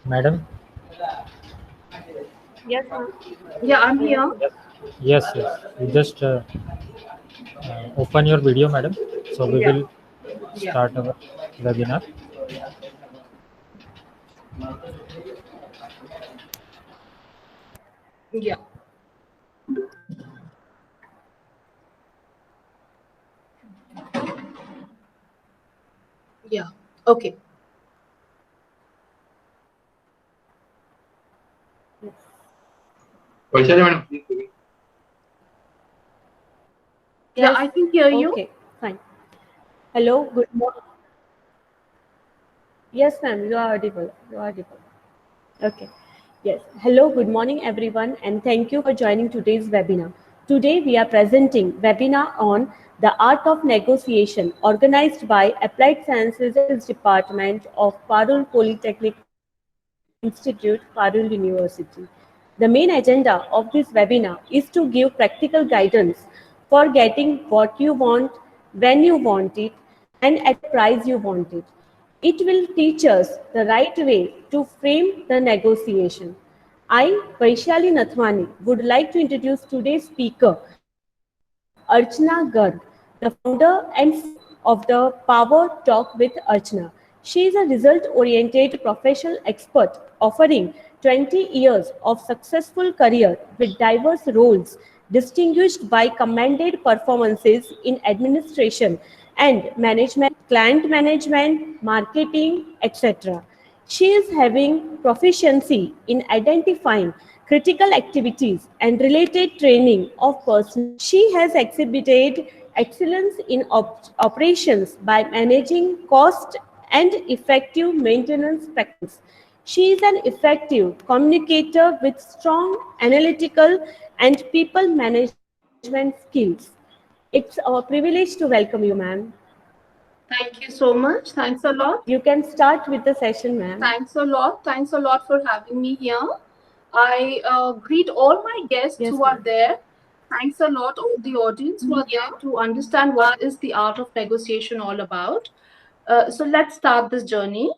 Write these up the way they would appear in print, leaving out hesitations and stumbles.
Madam? Yes, ma'am. Yeah, I'm Yes. here. Yes, yes. You just open your video, madam. So we Yeah, will yeah, start our webinar. yeah, yeah. Okay. Vaishali madam, please begin. Yeah, Yes. I can hear you. Okay. Fine. Hello. Good morning. Yes, ma'am. You are audible. You are audible. Okay. Yes. Hello. Good morning, everyone, and thank you for joining today's webinar. Today, we are presenting webinar on the art of negotiation, organized by Applied Sciences Department of Parul Polytechnic Institute, Parul University. The main agenda of this webinar is to give practical guidance for getting what you want, when you want it, and at the price you want it. It will teach us the right way to frame the negotiation. I, Vaishali Nathwani, would like to introduce today's speaker, Archana Garg, the founder and CEO of the Power Talk with Archana. She is a result-oriented professional expert offering 20 years of successful career with diverse roles distinguished by commended performances in administration and management, client management, marketing, etc. She is having proficiency in identifying critical activities and related training of personnel. She has exhibited excellence in operations by managing cost and effective maintenance practices. She is an effective communicator with strong analytical and people management skills. It's our privilege to welcome you, ma'am. Thank you so much. Thanks a lot. You can start with the session, ma'am. Thanks a lot. Thanks a lot for having me here. I greet all my guests Yes, who are ma'am. there. Thanks a lot, all the audience who are there to understand what is the art of negotiation all about. So let's start this journey.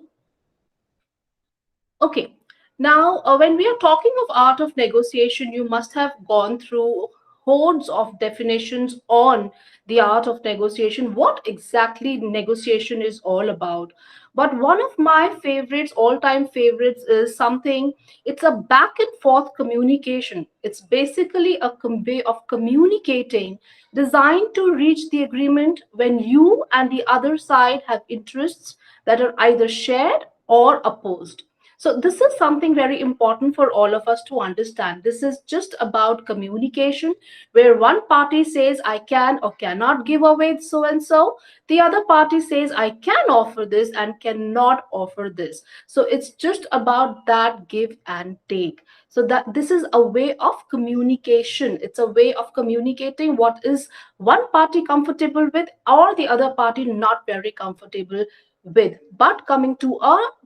Okay. Now, when we are talking of art of negotiation, you must have gone through hordes of definitions on the art of negotiation, what exactly negotiation is all about. But one of my favorites, all-time favorites, is something, it's a back and forth communication. It's basically a way of communicating designed to reach the agreement when you and the other side have interests that are either shared or opposed. So, this is something very important for all of us to understand. This is just about communication, where one party says, I can or cannot give away so and so. The other party says, I can offer this and cannot offer this. So, it's just about that give and take. So, that this is a way of communication. It's a way of communicating what is one party comfortable with or the other party not very comfortable with, but coming to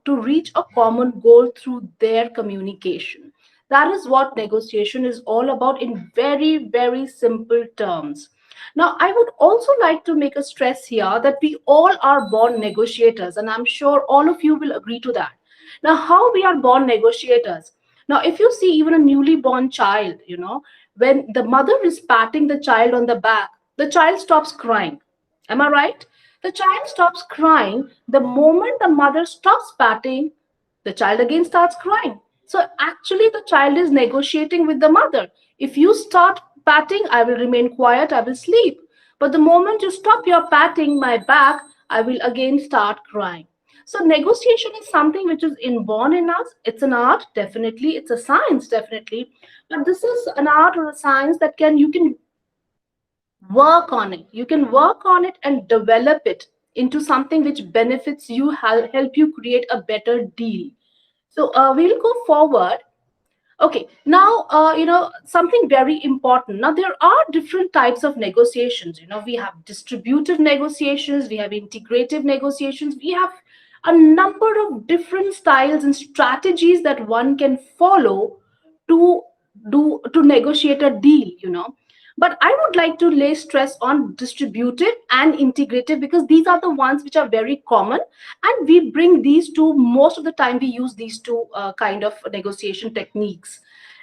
reach a common goal through their communication. That is what negotiation is all about in very, very simple terms. Now, I would also like to make a stress here that we all are born negotiators, and I'm sure all of you will agree to that. Now, how we are born negotiators? Now, if you see even a newly born child, when the mother is patting the child on the back, the child stops crying. Am I right? The child stops crying. The moment the mother stops patting, the child again starts crying. So actually, the child is negotiating with the mother. If you start patting, I will remain quiet, I will sleep. But the moment you stop your patting my back, I will again start crying. So negotiation is something which is inborn in us. It's an art, definitely. It's a science, definitely. But this is an art or a science that you can work on it. You can work on it and develop it into something which benefits you, help you create a better deal. So we'll go forward. Okay, now something very important. Now there are different types of negotiations. We have distributive negotiations, we have integrative negotiations, we have a number of different styles and strategies that one can follow to to negotiate a deal. But I would like to lay stress on distributive and integrative, because these are the ones which are very common, and we bring these two most of the time. We use these two kind of negotiation techniques.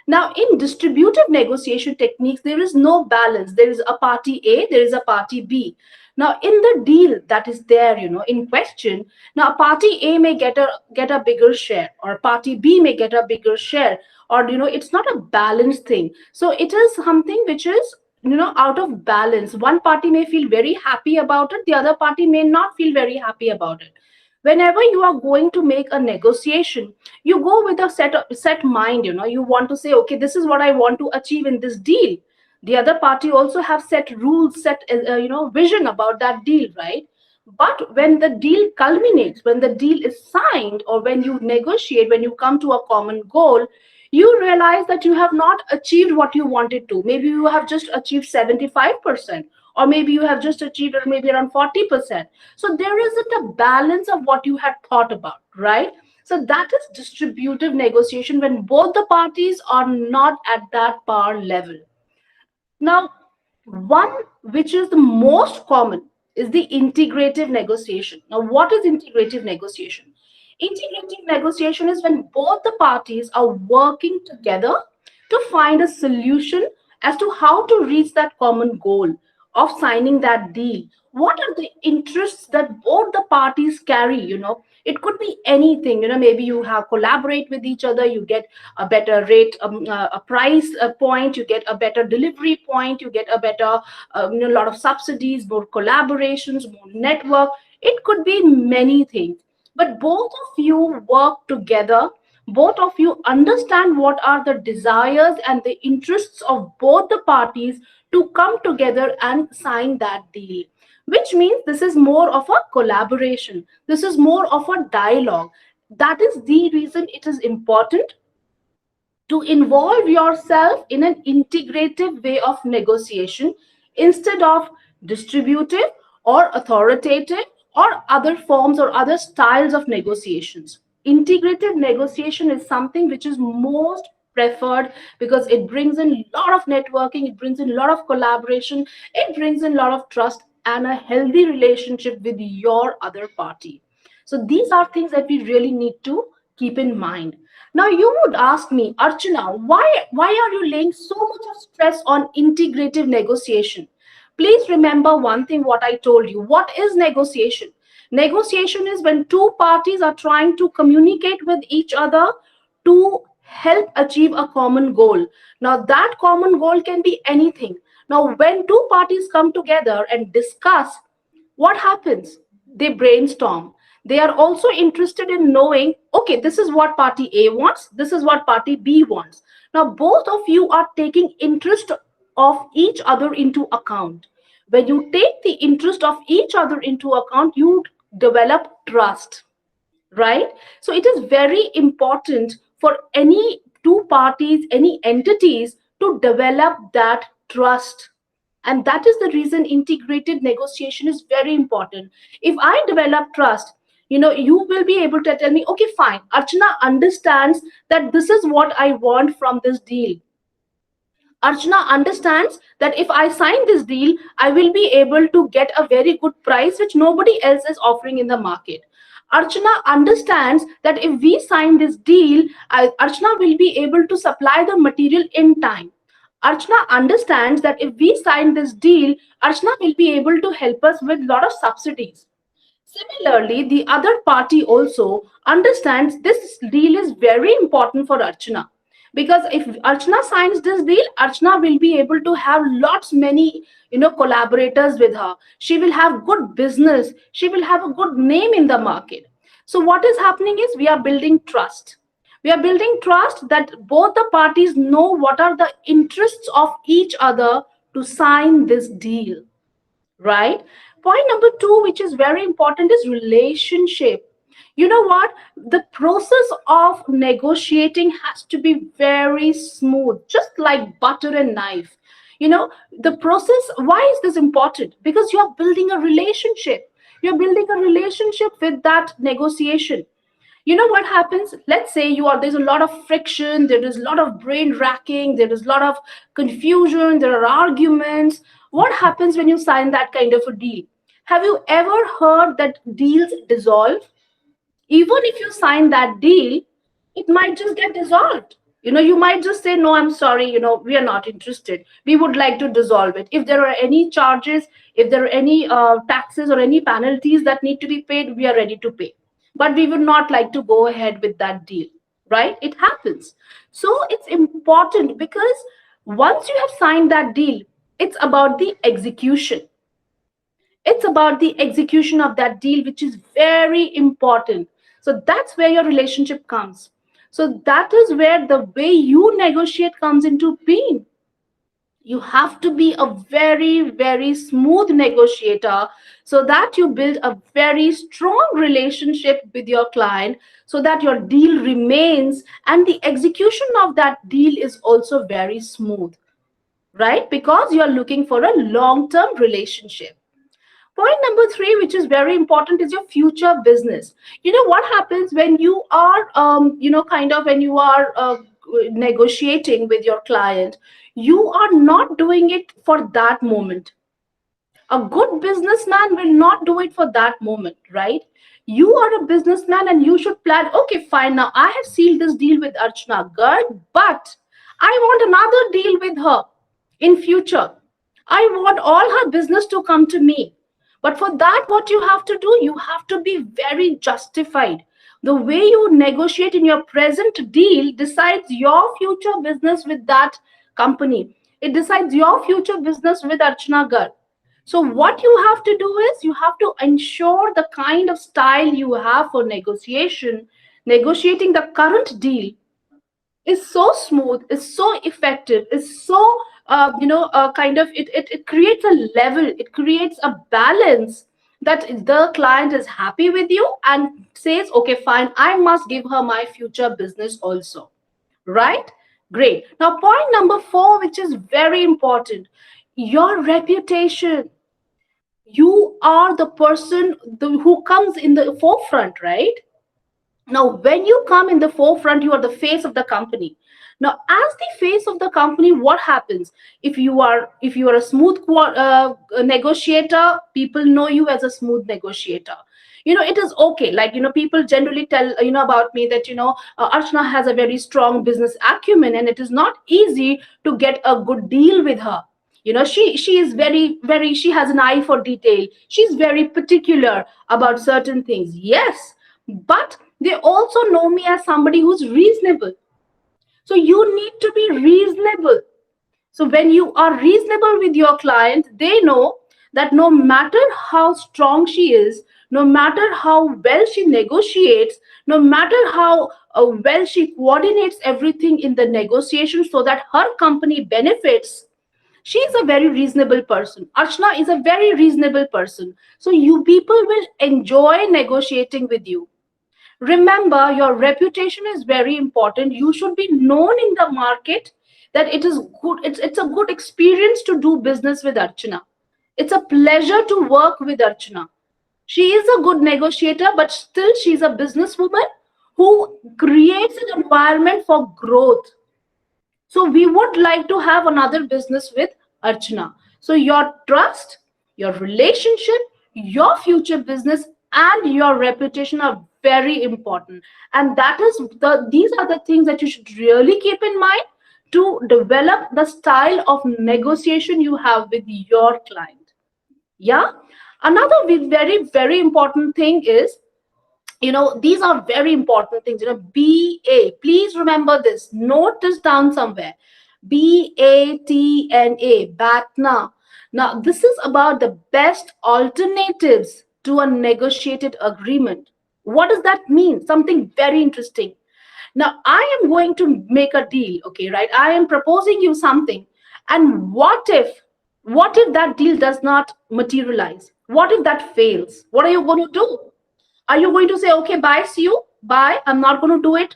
Now, in distributive negotiation techniques, there is no balance. There is a party A, there is a party B. Now, in the deal that is there, in question, now party A may get a bigger share, or party B may get a bigger share, or it's not a balanced thing. So it is something which is out of balance. One party may feel very happy about it, the other party may not feel very happy about it. Whenever you are going to make a negotiation, you go with a set mind. You want to say, okay, this is what I want to achieve in this deal. The other party also have set rules, set vision about that deal, right? But when the deal culminates, when the deal is signed, or when you negotiate, when you come to a common goal, you realize that you have not achieved what you wanted to. Maybe you have just achieved 75%, or maybe you have just achieved maybe around 40%. So there isn't a balance of what you had thought about, right? So that is distributive negotiation, when both the parties are not at that power level. Now, one which is the most common is the integrative negotiation. Now, what is integrative negotiation? Integrative negotiation is when both the parties are working together to find a solution as to how to reach that common goal of signing that deal. What are the interests that both the parties carry? It could be anything. Maybe you have collaborate with each other, you get a better rate, a price point, you get a better delivery point, you get a better, lot of subsidies, more collaborations, more network. It could be many things. But both of you work together, both of you understand what are the desires and the interests of both the parties to come together and sign that deal, which means this is more of a collaboration, this is more of a dialogue. That is the reason it is important to involve yourself in an integrative way of negotiation instead of distributive or authoritative or other forms or other styles of negotiations. Integrative negotiation is something which is most preferred, because it brings in a lot of networking, it brings in a lot of collaboration, it brings in a lot of trust and a healthy relationship with your other party. So these are things that we really need to keep in mind. Now you would ask me, Archana, why are you laying so much of stress on integrative negotiation? Please remember one thing what I told you. What is negotiation? Negotiation is when two parties are trying to communicate with each other to help achieve a common goal. Now that common goal can be anything. Now when two parties come together and discuss, what happens? They brainstorm. They are also interested in knowing, okay, this is what party A wants, this is what party B wants. Now both of you are taking interest of each other into account. When you take the interest of each other into account, you develop trust, right? So it is very important for any two parties, any entities, to develop that trust. And that is the reason integrated negotiation is very important. If I develop trust, you will be able to tell me, okay, fine, Archana understands that this is what I want from this deal. Archana understands that if I sign this deal, I will be able to get a very good price which nobody else is offering in the market. Archana understands that if we sign this deal, Archana will be able to supply the material in time. Archana understands that if we sign this deal, Archana will be able to help us with a lot of subsidies. Similarly, the other party also understands this deal is very important for Archana, because if Archana signs this deal, Archana will be able to have lots many collaborators with her. She will have good business. She will have a good name in the market. So what is happening is we are building trust. We are building trust that both the parties know what are the interests of each other to sign this deal, right? Point number two, which is very important, is relationship. You know what? The process of negotiating has to be very smooth, just like butter and knife. The process, why is this important? Because you're building a relationship. You're building a relationship with that negotiation. You know what happens? Let's say there's a lot of friction, there is a lot of brain racking, there is a lot of confusion, there are arguments. What happens when you sign that kind of a deal? Have you ever heard that deals dissolve? Even if you sign that deal, it might just get dissolved. You might just say, no, I'm sorry, we are not interested, we would like to dissolve it. If there are any charges, if there are any taxes or any penalties that need to be paid, we are ready to pay, but we would not like to go ahead with that deal. Right? It happens. So it's important, because once you have signed that deal, it's about the execution. It's about the execution of that deal, which is very important. So that's where your relationship comes. So that is where the way you negotiate comes into being. You have to be a very, very smooth negotiator, so that you build a very strong relationship with your client, so that your deal remains and the execution of that deal is also very smooth. Right? Because you're looking for a long term relationship. Point number three, which is very important, is your future business. What happens when you are, when you are negotiating with your client, you are not doing it for that moment. A good businessman will not do it for that moment, right? You are a businessman and you should plan, okay, fine, now I have sealed this deal with Archana Garg, but I want another deal with her in future. I want all her business to come to me. But for that, what you have to do, you have to be very justified. The way you negotiate in your present deal decides your future business with that company. It decides your future business with Archana Garg. So what you have to do is, you have to ensure the kind of style you have for negotiating the current deal is so smooth, is so effective, is so it creates a level, it creates a balance, that the client is happy with you and says, okay, fine, I must give her my future business also. Right? Great. Now, point number four, which is very important, your reputation. You are the person who comes in the forefront, right? Now, when you come in the forefront, you are the face of the company. Now, as the face of the company, what happens? If you are a smooth negotiator, people know you as a smooth negotiator. It is okay. Like, people generally tell about me that Archana has a very strong business acumen, and it is not easy to get a good deal with her. She is very, very, she has an eye for detail. She's very particular about certain things. Yes, but they also know me as somebody who's reasonable. So you need to be reasonable. So when you are reasonable with your client, they know that no matter how strong she is, no matter how well she negotiates, no matter how well she coordinates everything in the negotiation so that her company benefits, she is a very reasonable person. Archana is a very reasonable person. So you people will enjoy negotiating with you. Remember, your reputation is very important. You should be known in the market that it is good. It's a good experience to do business with Archana. It's a pleasure to work with Archana. She is a good negotiator, but still she's a businesswoman who creates an environment for growth. So we would like to have another business with Archana. So your trust, your relationship, your future business, and your reputation are very important. And these are the things that you should really keep in mind to develop the style of negotiation you have with your client. Yeah. Another very, very important thing is, these are very important things. BA, please remember this, note this down somewhere. BATNA, BATNA. Now this is about the best alternatives to a negotiated agreement. What does that mean? Something very interesting. Now I am going to make a deal, okay, right? I am proposing you something, and what if that deal does not materialize? What if that fails? What are you going to do? Are you going to say, okay, bye, see you, bye, I'm not going to do it?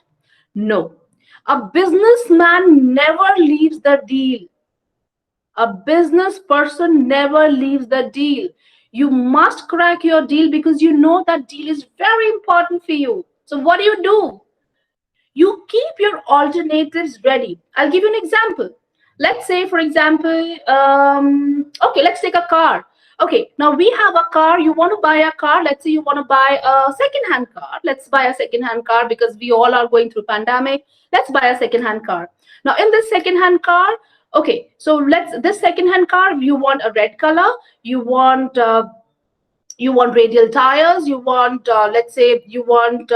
No. A businessman never leaves the deal. A business person never leaves the deal. You must crack your deal because you know that deal is very important for you. So what do? You keep your alternatives ready. I'll give you an example. Let's say, for example, okay, let's take a car. Okay, now we have a car. You want to buy a car. Let's say you want to buy a second-hand car. Let's buy a second-hand car because we all are going through pandemic. Let's buy a second-hand car. Now, in this second-hand car, okay, so this second-hand car, you want a red color. You want radial tires. You want, let's say, you want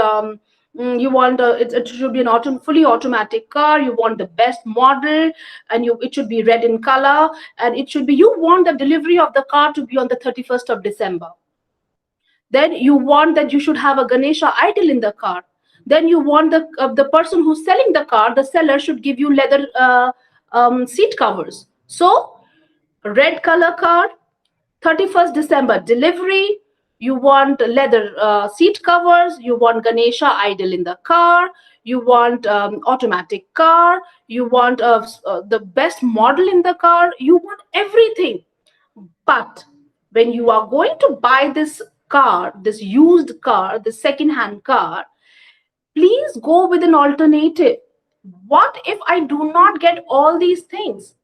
it should be an fully automatic car. You want the best model, and it should be red in color, and it should be, you want the delivery of the car to be on the 31st of December. Then you want that you should have a Ganesha idol in the car. Then you want the person who's selling the car, the seller should give you leather seat covers. So red color car, 31st December delivery, you want leather seat covers, you want Ganesha idol in the car, you want automatic car, you want the best model in the car, you want everything. But when you are going to buy this car, this used car, the second-hand car, please go with an alternative. What if I do not get all these things?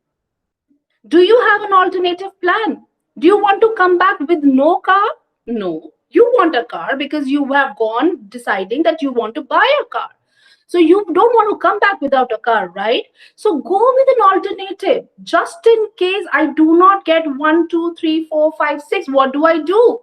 Do you have an alternative plan? Do you want to come back with no car? No. You want a car because you have gone deciding that you want to buy a car. So you don't want to come back without a car, right? So go with an alternative. Just in case I do not get 1, 2, 3, 4, 5, 6, what do?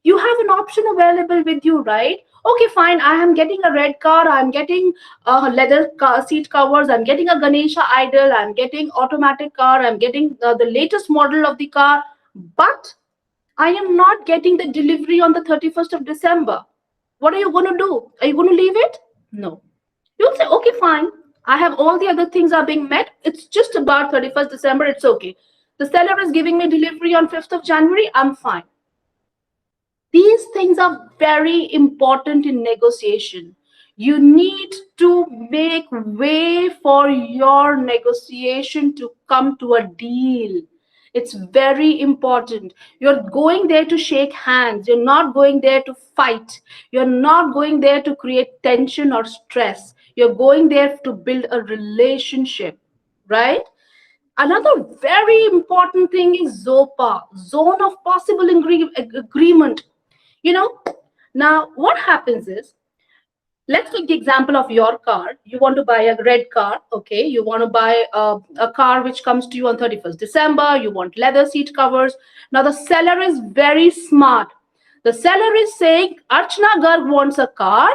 You have an option available with you, right? Okay, fine. I am getting a red car. I'm getting leather seat covers. I'm getting a Ganesha idol. I'm getting automatic car. I'm getting the latest model of the car. But I am not getting the delivery on the 31st of December. What are you going to do? Are you going to leave it? No. You'll say, okay, fine. I have all the other things are being met. It's just about 31st December. It's okay. The seller is giving me delivery on 5th of January. I'm fine. These things are very important in negotiation. You need to make way for your negotiation to come to a deal. It's very important. You're going there to shake hands. You're not going there to fight. You're not going there to create tension or stress. You're going there to build a relationship, right? Another very important thing is ZOPA, zone of possible agreement. Now what happens is, let's take the example of your car. You want to buy a red car. Okay, you want to buy a car which comes to you on 31st December. You want leather seat covers. Now the seller is very smart. The seller is saying, Archana Garg wants a car.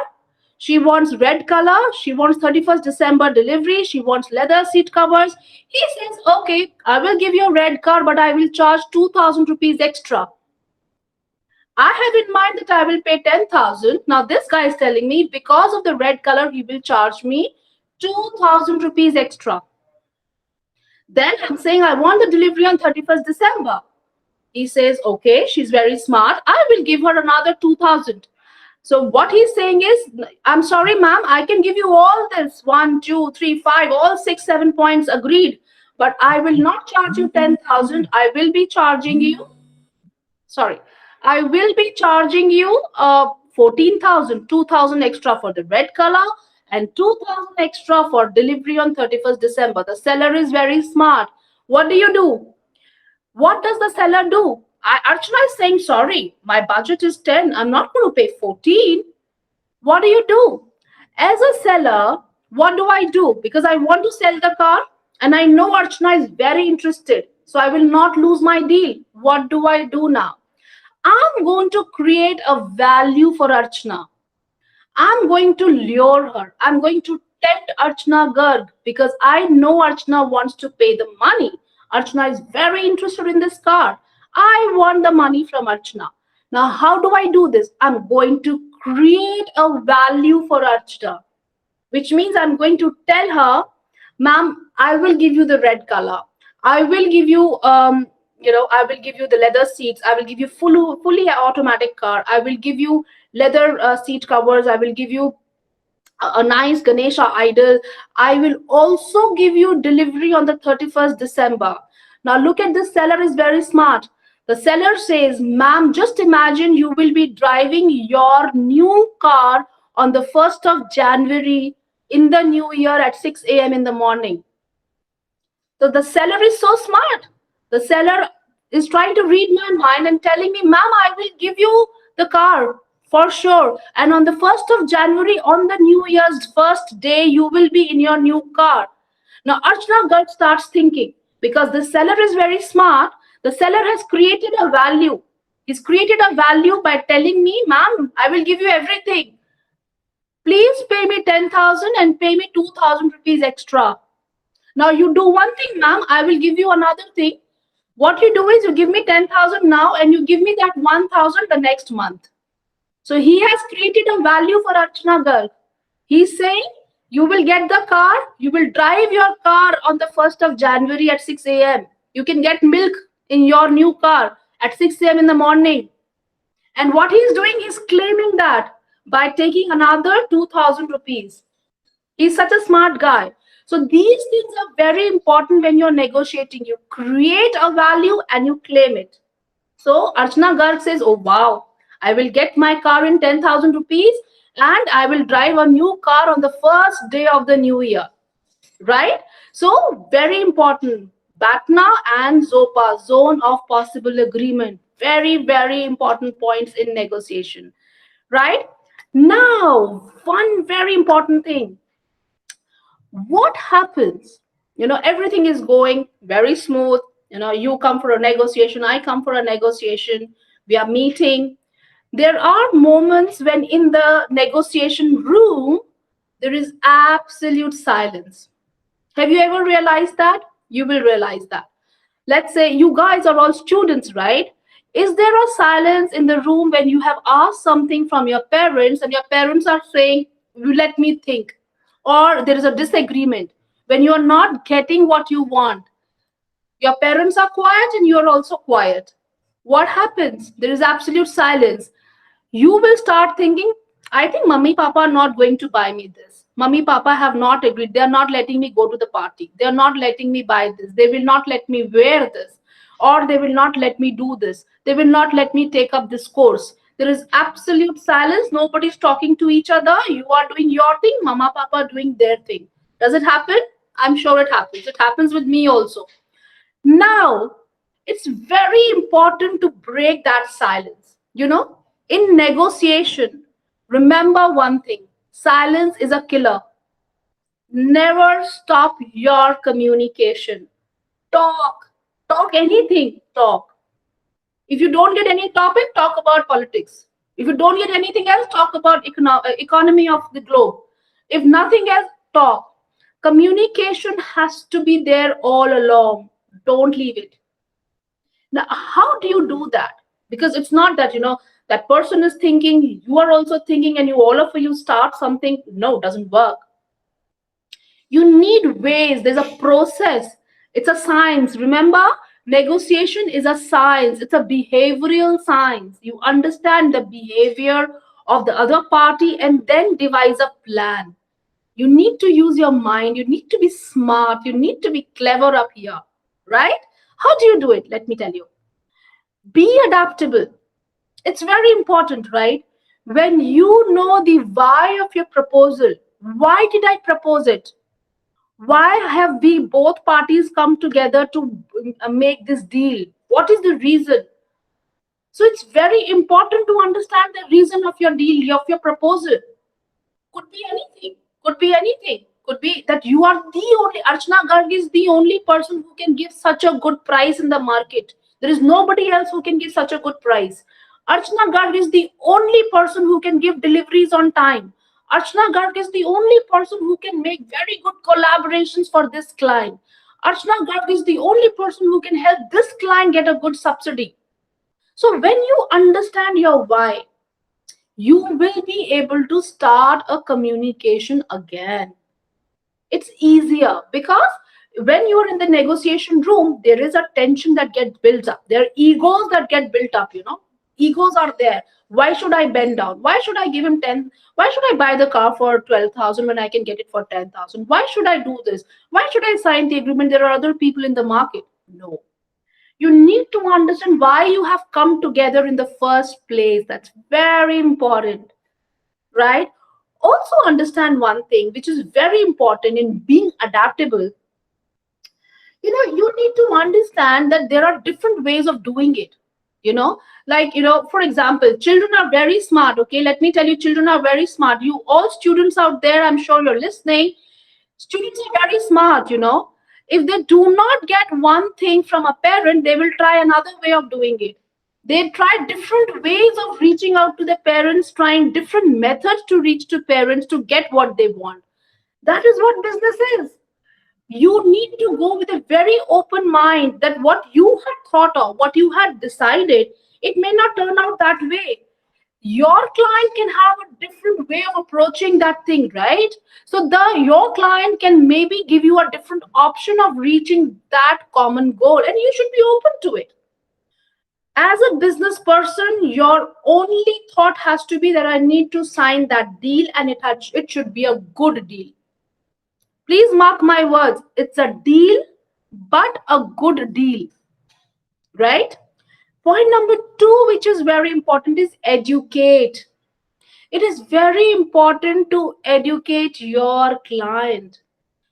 She wants red color. She wants 31st December delivery. She wants leather seat covers. He says, okay, I will give you a red car, but I will charge 2,000 rupees extra. I have in mind that I will pay 10,000. Now this guy is telling me because of the red color, he will charge me 2,000 rupees extra. Then I'm saying I want the delivery on 31st December. He says, okay, she's very smart. I will give her another 2,000. So what he's saying is, I'm sorry, ma'am, I can give you all this 1, 2, 3, 5, all 6, 7 points agreed. But I will not charge you 10,000. I will be charging you, I will be charging you 14,000, 2,000 extra for the red color and 2,000 extra for delivery on 31st December. The seller is very smart. What do? What does the seller do? Archana is saying, sorry, my budget is 10. I'm not going to pay 14. What do? As a seller, what do I do? Because I want to sell the car and I know Archana is very interested. So I will not lose my deal. What do I do now? I'm going to create a value for Archana. I'm going to lure her. I'm going to tempt Archana Garg because I know Archana wants to pay the money. Archana is very interested in this car. I want the money from Archana. Now, how do I do this? I'm going to create a value for Archana, which means I'm going to tell her, ma'am, I will give you the red color. I will give you I will give you the leather seats. I will give you fully automatic car. I will give you leather seat covers. I will give you a nice Ganesha idol. I will also give you delivery on the 31st December. Now look at this seller is very smart. The seller says, ma'am, just imagine you will be driving your new car on the 1st of January in the new year at 6 a.m. in the morning. So the seller is so smart. The seller is trying to read my mind and telling me, ma'am, I will give you the car for sure. And on the 1st of January, on the New Year's first day, you will be in your new car. Now, Archana Garg starts thinking, because the seller is very smart, the seller has created a value. He's created a value by telling me, ma'am, I will give you everything. Please pay me 10,000 and pay me 2,000 rupees extra. Now you do one thing, ma'am, I will give you another thing. What you do is you give me 10,000 now and you give me that 1,000 the next month. So he has created a value for Archana Garg. He's saying you will get the car, you will drive your car on the 1st of January at 6 a.m. You can get milk in your new car at 6 a.m. in the morning. And what he's doing, he's claiming that by taking another 2,000 rupees. He's such a smart guy. So these things are very important when you're negotiating. You create a value and you claim it. So Archana Garg says, oh wow, I will get my car in 10,000 rupees and I will drive a new car on the first day of the new year. Right? So very important. Batna and Zopa, zone of possible agreement. Very, very important points in negotiation. Right? Now, one very important thing. What happens, everything is going very smooth, you come for a negotiation, I come for a negotiation, we are meeting. There are moments when in the negotiation room there is absolute silence. Have you ever realized that? You will realize that. Let's say you guys are all students, right? Is there a silence in the room when you have asked something from your parents and your parents are saying, you let me think, or there is a disagreement when you are not getting what you want? Your parents are quiet and you are also quiet. What happens? There is absolute silence. You will start thinking, I think mummy papa are not going to buy me this. Mummy papa have not agreed. They are not letting me go to the party. They are not letting me buy this. They will not let me wear this, or they will not let me do this. They will not let me take up this course. There is absolute silence. Nobody's talking to each other. You are doing your thing, mama papa are doing their thing. Does it happen? I'm sure it happens. It happens with me also. Now, it's very important to break that silence. In negotiation, remember one thing: silence is a killer. Never stop your communication. Talk anything, talk. If you don't get any topic, talk about politics. If you don't get anything else, talk about economy of the globe. If nothing else, talk. Communication has to be there all along. Don't leave it. Now, how do you do that? Because it's not that, that person is thinking, you are also thinking, and all of you start something. No, it doesn't work. You need ways. There's a process. It's a science. Remember, negotiation is a science. It's a behavioral science. You understand the behavior of the other party and then devise a plan. You need to use your mind. You need to be smart. You need to be clever up here, right? How do you do it? Let me tell you. Be adaptable. It's very important, right? When you know the why of your proposal, why did I propose it? Why have we both parties come together to make this deal? What is the reason? So it's very important to understand the reason of your deal, of your proposal. Could be anything. Could be anything. Could be that you are the only, Archana Garg is the only person who can give such a good price in the market. There is nobody else who can give such a good price. Archana Garg is the only person who can give deliveries on time. Archana Garg is the only person who can make very good collaborations for this client. Archana Garg is the only person who can help this client get a good subsidy. So when you understand your why, you will be able to start a communication again. It's easier because when you are in the negotiation room, there is a tension that gets built up. There are egos that get built up, Egos are there. Why should I bend down? Why should I give him 10? Why should I buy the car for 12,000 when I can get it for 10,000? Why should I do this? Why should I sign the agreement? There are other people in the market. No. You need to understand why you have come together in the first place. That's very important, right? Also understand one thing which is very important in being adaptable. You need to understand that there are different ways of doing it. For example, children are very smart. Okay, let me tell you, children are very smart. You all students out there, I'm sure you're listening. Students are very smart. If they do not get one thing from a parent, they will try another way of doing it. They try different ways of reaching out to their parents, trying different methods to reach to parents to get what they want. That is what business is. You need to go with a very open mind that what you had thought of, what you had decided, it may not turn out that way. Your client can have a different way of approaching that thing, right? So your client can maybe give you a different option of reaching that common goal, and you should be open to it. As a business person, your only thought has to be that I need to sign that deal, and it should be a good deal. Please mark my words, it's a deal, but a good deal, right? Point number two, which is very important, is educate. It is very important to educate your client.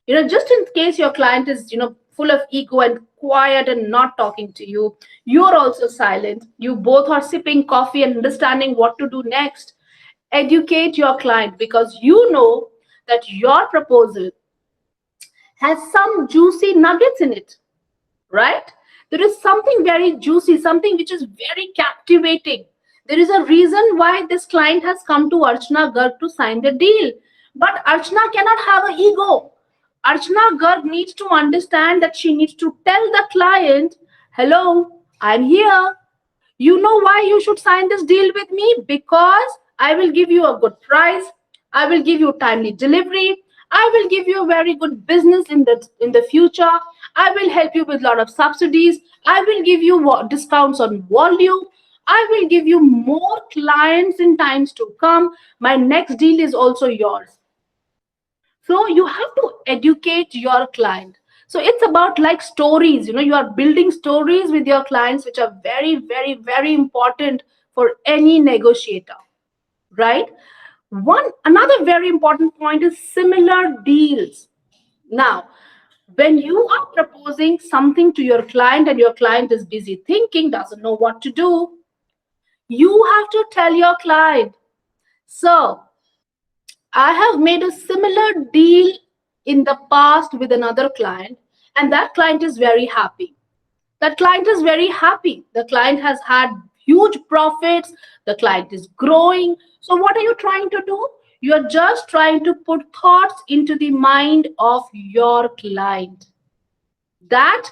Just in case your client is, full of ego and quiet and not talking to you, you're also silent. You both are sipping coffee and understanding what to do next. Educate your client, because you know that your proposal has some juicy nuggets in it, right? There is something very juicy, something which is very captivating. There is a reason why this client has come to Archana Garg to sign the deal. But Archana cannot have an ego. Archana Garg needs to understand that she needs to tell the client, hello, I'm here. You know why you should sign this deal with me? Because I will give you a good price. I will give you timely delivery. I will give you a very good business in the future. I will help you with a lot of subsidies. I will give you discounts on volume. I will give you more clients in times to come. My next deal is also yours. So you have to educate your client. So it's about like stories. You are building stories with your clients, which are very, very, very important for any negotiator, right? Another very important point is similar deals. Now, when you are proposing something to your client and your client is busy thinking, doesn't know what to do, you have to tell your client, sir, I have made a similar deal in the past with another client, and that client is very happy. That client is very happy. The client has had huge profits. The client is growing. So, what are you trying to do? You are just trying to put thoughts into the mind of your client. That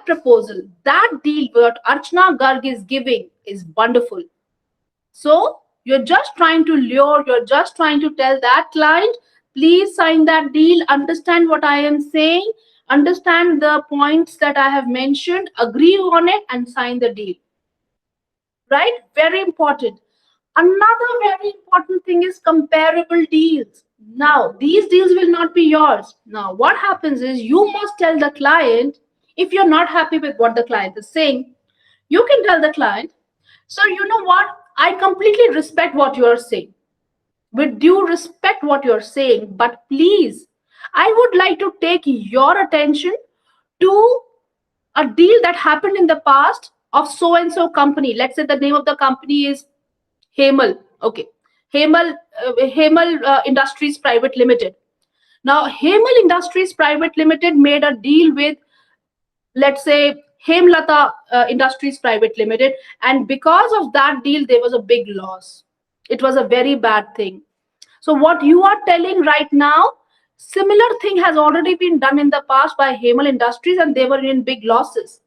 proposal, that deal, what Archana Garg is giving is wonderful. So you're just trying to lure, you're just trying to tell that client, please sign that deal, understand what I am saying, understand the points that I have mentioned, agree on it, and sign the deal. Right? Very important. Another very important thing is comparable deals. Now, these deals will not be yours. Now, what happens is you must tell the client, if you're not happy with what the client is saying, you can tell the client, so you know what? I completely respect what you are saying. With due respect what you're saying, but please, I would like to take your attention to a deal that happened in the past of so and so company. Let's say the name of the company is Hemal. Okay. Hemal Industries Private Limited. Now, Hemal Industries Private Limited made a deal with, let's say, Hemlata Industries Private Limited, and because of that deal, there was a big loss. It was a very bad thing. So, what you are telling right now, similar thing has already been done in the past by Hemal Industries, and they were in big losses.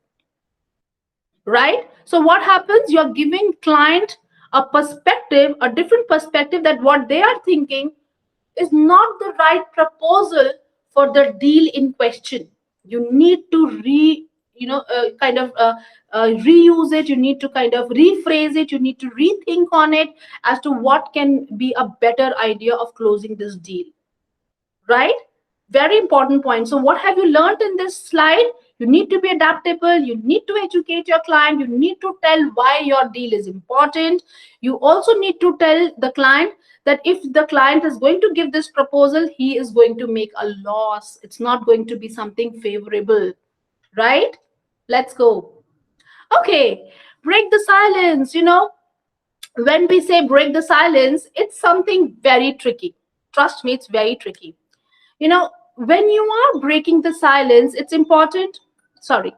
Right? So, what happens? You are giving client a perspective, a different perspective, that what they are thinking is not the right proposal for the deal in question. You need to reuse it. You need to kind of rephrase it. You need to rethink on it as to what can be a better idea of closing this deal, right? Very important point. So what have you learned in this slide? You need to be adaptable. You need to educate your client. You need to tell why your deal is important. You also need to tell the client that if the client is going to give this proposal, he is going to make a loss. It's not going to be something favorable, right? Let's go. Okay, break the silence. When we say break the silence, it's something very tricky. Trust me, it's very tricky. When you are breaking the silence, it's important. Sorry.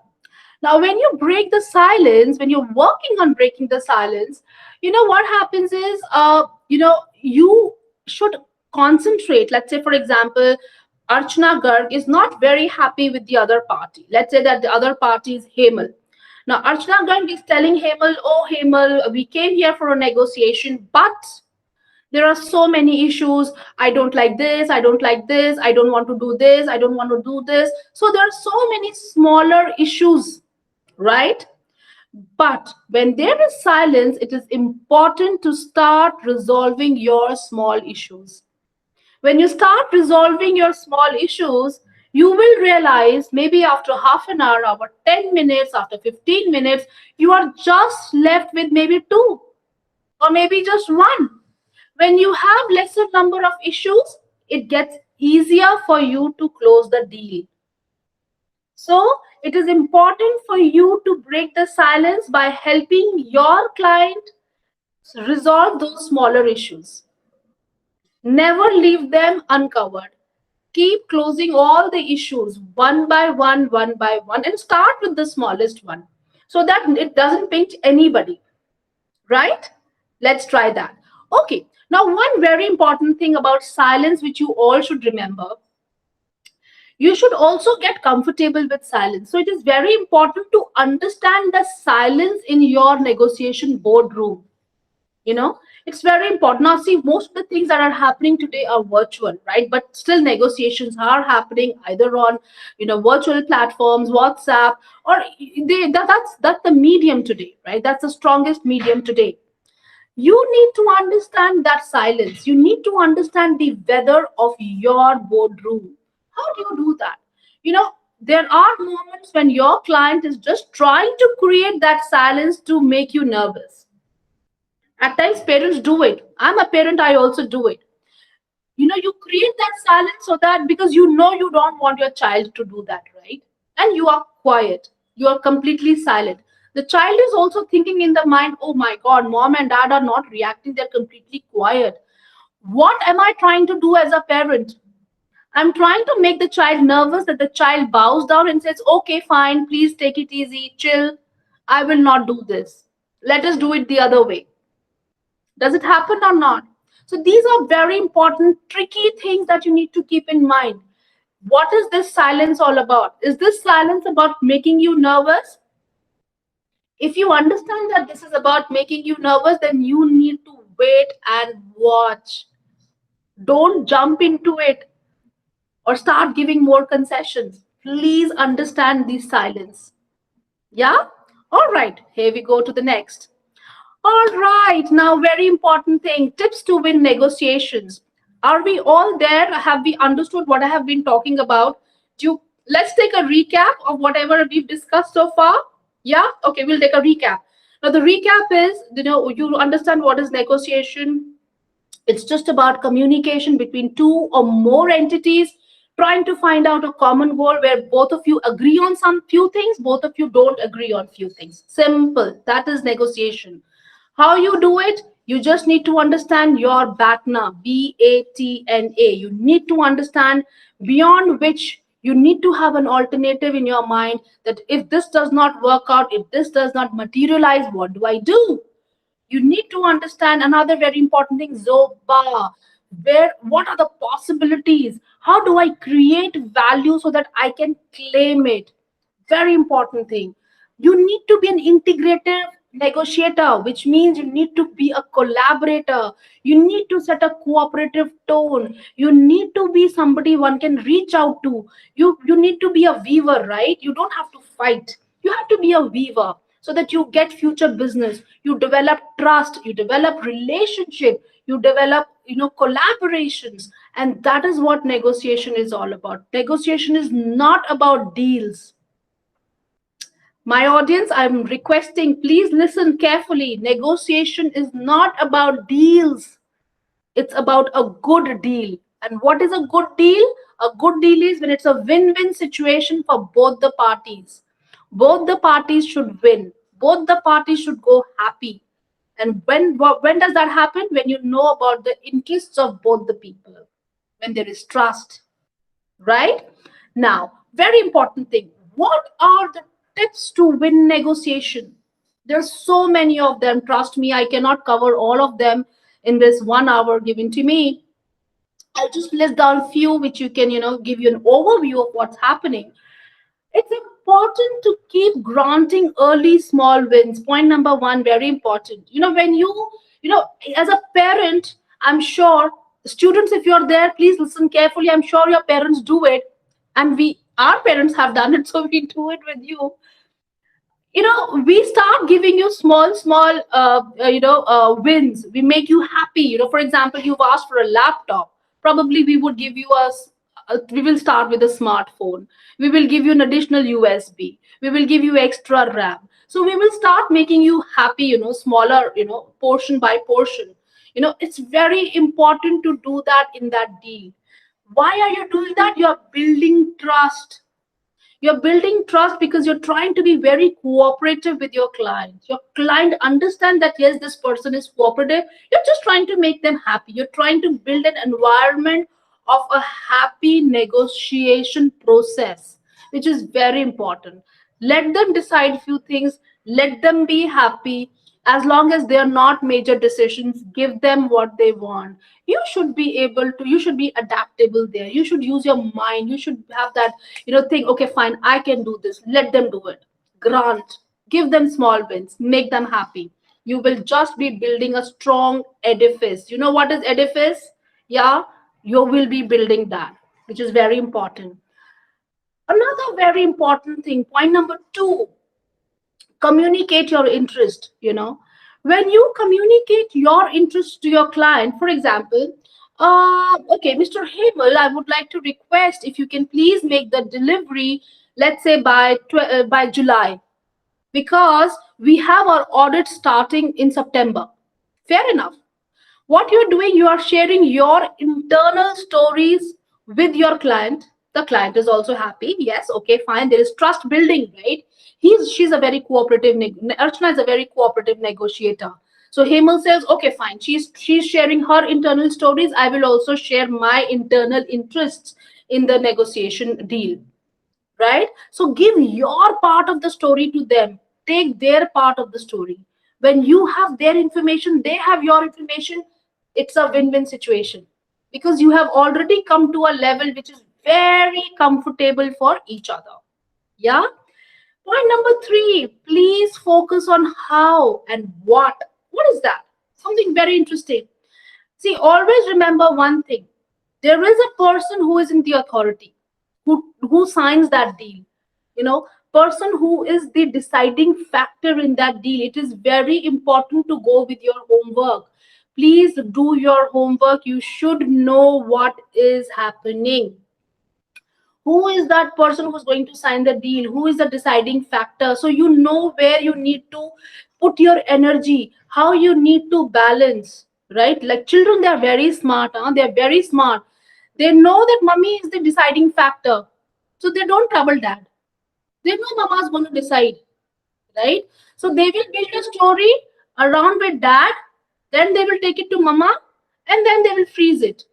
Now, when you break the silence, when you're working on breaking the silence, what happens is, you should concentrate. Let's say, for example, Archana Garg is not very happy with the other party. Let's say that the other party is Hemal. Now, Archana Garg is telling Hemal, oh, Hemal, we came here for a negotiation, but there are so many issues. I don't like this. I don't like this. I don't want to do this. I don't want to do this. So there are so many smaller issues, right? But when there is silence, it is important to start resolving your small issues. When you start resolving your small issues, you will realize maybe after half an hour, after 10 minutes, after 15 minutes, you are just left with maybe two or maybe just one. When you have lesser number of issues, it gets easier for you to close the deal. So it is important for you to break the silence by helping your client resolve those smaller issues. Never leave them uncovered. Keep closing all the issues one by one, and start with the smallest one so that it doesn't pinch anybody, right? Let's try that. Okay, now one very important thing about silence, which you all should remember, you should also get comfortable with silence. So it is very important to understand the silence in your negotiation boardroom. It's very important. Now, see, most of the things that are happening today are virtual, right? But still, negotiations are happening either on, virtual platforms, WhatsApp, or that's the medium today, right? That's the strongest medium today. You need to understand that silence. You need to understand the weather of your boardroom. How do you do that? There are moments when your client is just trying to create that silence to make you nervous. At times, parents do it. I'm a parent, I also do it. You create that silence so that because you don't want your child to do that, right? And you are quiet. You are completely silent. The child is also thinking in the mind, oh my God, mom and dad are not reacting. They're completely quiet. What am I trying to do as a parent? I'm trying to make the child nervous, that the child bows down and says, okay, fine, please take it easy, chill. I will not do this. Let us do it the other way. Does it happen or not? So these are very important, tricky things that you need to keep in mind. What is this silence all about? Is this silence about making you nervous? If you understand that this is about making you nervous, then you need to wait and watch. Don't jump into it or start giving more concessions. Please understand the silence. Yeah? All right, here we go to the next. All right, now very important thing, tips to win negotiations. Are we all there? Have we understood what I have been talking about? Let's take a recap of whatever we've discussed so far. Yeah, okay, we'll take a recap. Now the recap is, you understand what is negotiation. It's just about communication between two or more entities trying to find out a common goal where both of you agree on some few things, both of you don't agree on few things. Simple. That is negotiation. How you do it? You just need to understand your BATNA, BATNA. You need to understand beyond which you need to have an alternative in your mind, that if this does not work out, if this does not materialize, what do I do? You need to understand another very important thing, Zoba. What are the possibilities? How do I create value so that I can claim it? Very important thing. You need to be an integrative negotiator, which means you need to be a collaborator. You need to set a cooperative tone. You need to be somebody one can reach out to. You need to be a weaver, right? You don't have to fight. You have to be a weaver so that you get future business. You develop trust. You develop relationship. You develop collaborations, and that is what negotiation is all about. Negotiation is not about deals. My audience, I'm requesting, please listen carefully. Negotiation is not about deals. It's about a good deal. And what is a good deal? A good deal is when it's a win-win situation for both the parties. Both the parties should win. Both the parties should go happy. And when does that happen? When you know about the interests of both the people. When there is trust, right? Now, very important thing. What are the tips to win negotiation? There's so many of them. Trust me, I cannot cover all of them in this 1 hour given to me. I'll just list down few which you can, give you an overview of what's happening. It's important to keep granting early small wins. Point number one, very important. When as a parent, I'm sure, students, if you're there, please listen carefully. I'm sure your parents do it. And our parents have done it, so we do it with you. We start giving you small wins. We make you happy. For example, you've asked for a laptop. Probably we would give you we will start with a smartphone. We will give you an additional USB. We will give you extra RAM. So we will start making you happy, smaller, portion by portion. It's very important to do that in that deal. Why are you doing that? You are building trust. You're building trust because you're trying to be very cooperative with your client. Your client understand that yes, this person is cooperative. You're just trying to make them happy. You're trying to build an environment of a happy negotiation process, which is very important. Let them decide few things. Let them be happy. As long as they are not major decisions, give them what they want. You should be adaptable there. You should use your mind. You should have that, think, okay, fine, I can do this. Let them do it. Grant, give them small wins, make them happy. You will just be building a strong edifice. You know what is edifice? Yeah, you will be building that, which is very important. Another very important thing, point number two, communicate your interest. When you communicate your interest to your client, for example, okay, Mr. Hemal, I would like to request if you can please make the delivery, let's say by July, because we have our audit starting in September. Fair enough. What you're doing, you are sharing your internal stories with your client. The client is also happy. Yes, okay, fine. There is trust building, right? She's a very cooperative. Archana is a very cooperative negotiator. So Hemal says, okay, fine. She's sharing her internal stories. I will also share my internal interests in the negotiation deal, right? So give your part of the story to them. Take their part of the story. When you have their information, they have your information. It's a win-win situation because you have already come to a level which is very comfortable for each other. Yeah. Point number three, please focus on how and what. What is that? Something very interesting. See, always remember one thing. There is a person who is in the authority, who signs that deal. Person who is the deciding factor in that deal. It is very important to go with your homework. Please do your homework. You should know what is happening. Who is that person who's going to sign the deal? Who is the deciding factor? So you know where you need to put your energy, how you need to balance, right? Like children, they're very smart. They're very smart. They know that mommy is the deciding factor. So they don't trouble dad. They know mama's going to decide, right? So they will build a story around with dad, then they will take it to mama, and then they will freeze it.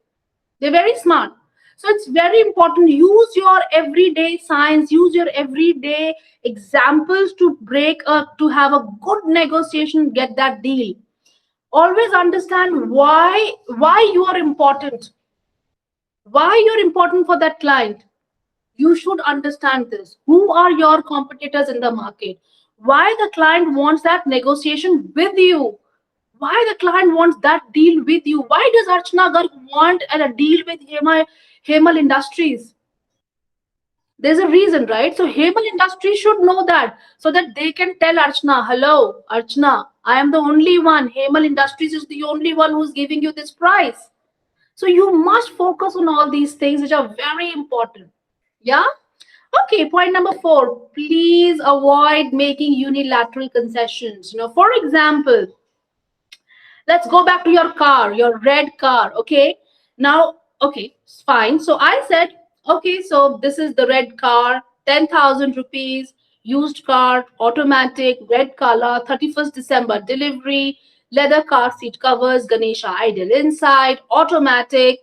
They're very smart. So it's very important. Use your everyday science, use your everyday examples to to have a good negotiation, get that deal. Always understand why you are important, why you're important for that client. You should understand this. Who are your competitors in the market? Why the client wants that negotiation with you? Why the client wants that deal with you? Why does Archana Garg want a deal with Hemal Industries? There's a reason, right? So Hemal Industries should know that so that they can tell Archana, hello, Archana, I am the only one. Hemal Industries is the only one who's giving you this price. So you must focus on all these things which are very important. Yeah. Okay, point number four, please avoid making unilateral concessions. For example, Let's go back to your car, your red car. Okay. Now, okay, it's fine. So I said, okay, so this is the red car, 10,000 rupees, used car, automatic, red color, 31st December delivery, leather car seat covers, Ganesha idle inside, automatic,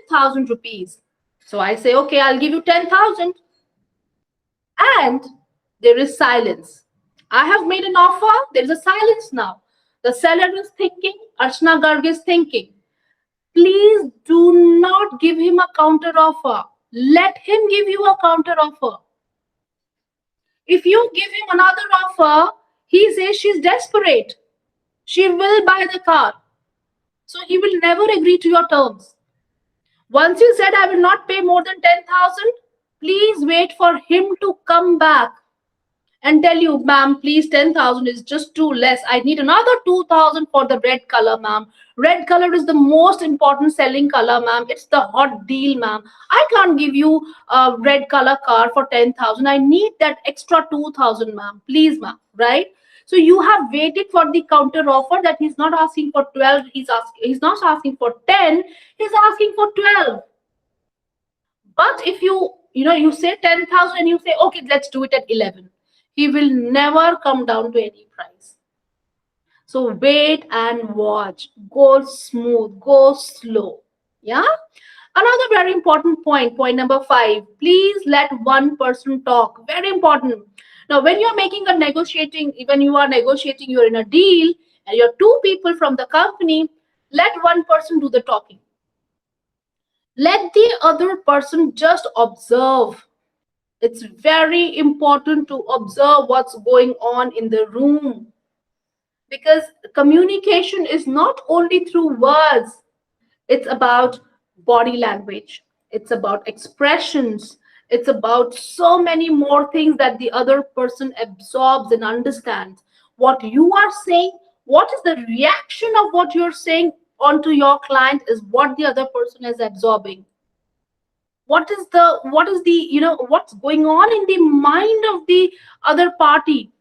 10,000 rupees. So I say, okay, I'll give you 10,000. And there is silence. I have made an offer, there is a silence now. The seller is thinking, Archana Garg is thinking, please do not give him a counter offer. Let him give you a counter offer. If you give him another offer, he says she's desperate. She will buy the car. So he will never agree to your terms. Once you said, I will not pay more than 10,000, please wait for him to come back and tell you, ma'am, please, 10,000 is just too less. I need another 2,000 for the red color, ma'am. Red color is the most important selling color, ma'am. It's the hot deal, ma'am. I can't give you a red color car for 10,000. I need that extra 2,000, ma'am. Please, ma'am. Right? So you have waited for the counter offer that he's not asking for 12. He's not asking for 10. He's asking for 12. But if you say 10,000 and you say, okay, let's do it at 11, he will never come down to any price. So wait and watch. Go smooth, go slow. Yeah. Another very important point number 5. Please let one person talk. Very important. Now, when you are making a negotiating, when you are negotiating, you're in a deal and you're two people from the company, let one person do the talking. Let the other person just observe. It's very important to observe what's going on in the room, because communication is not only through words, it's about body language, it's about expressions, it's about so many more things that the other person absorbs and understands. What you are saying, what is the reaction of what you're saying onto your client is what the other person is absorbing. What is the what's going on in the mind of the other party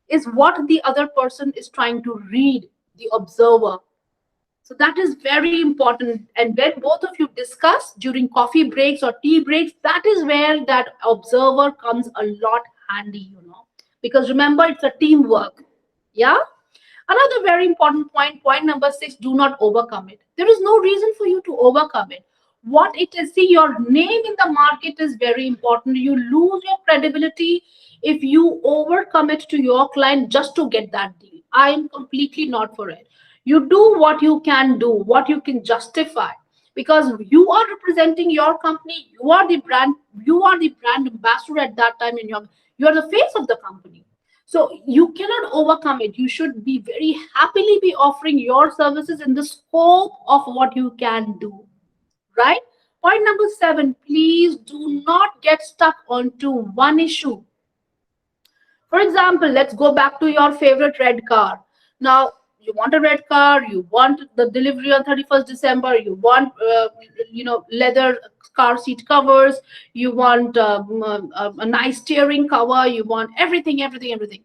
is what the other person is trying to read, the observer. So that is very important. And when both of you discuss during coffee breaks or tea breaks, that is where that observer comes a lot handy. Because remember, it's a teamwork. Yeah. Another very important point number 6, do not overcome it. There is no reason for you to overcome it. What it is, see, your name in the market is very important. You lose your credibility if you overcommit to your client just to get that deal. I am completely not for it. You do what you can do, what you can justify, because you are representing your company. You are the brand ambassador at that time, and you are the face of the company. So you cannot overcome it. You should be very happily be offering your services in the scope of what you can do. Right? Point number 7, please do not get stuck onto one issue. For example, let's go back to your favorite red car. Now, you want a red car, you want the delivery on 31st December, you want, leather car seat covers, you want a nice steering cover, you want everything, everything, everything.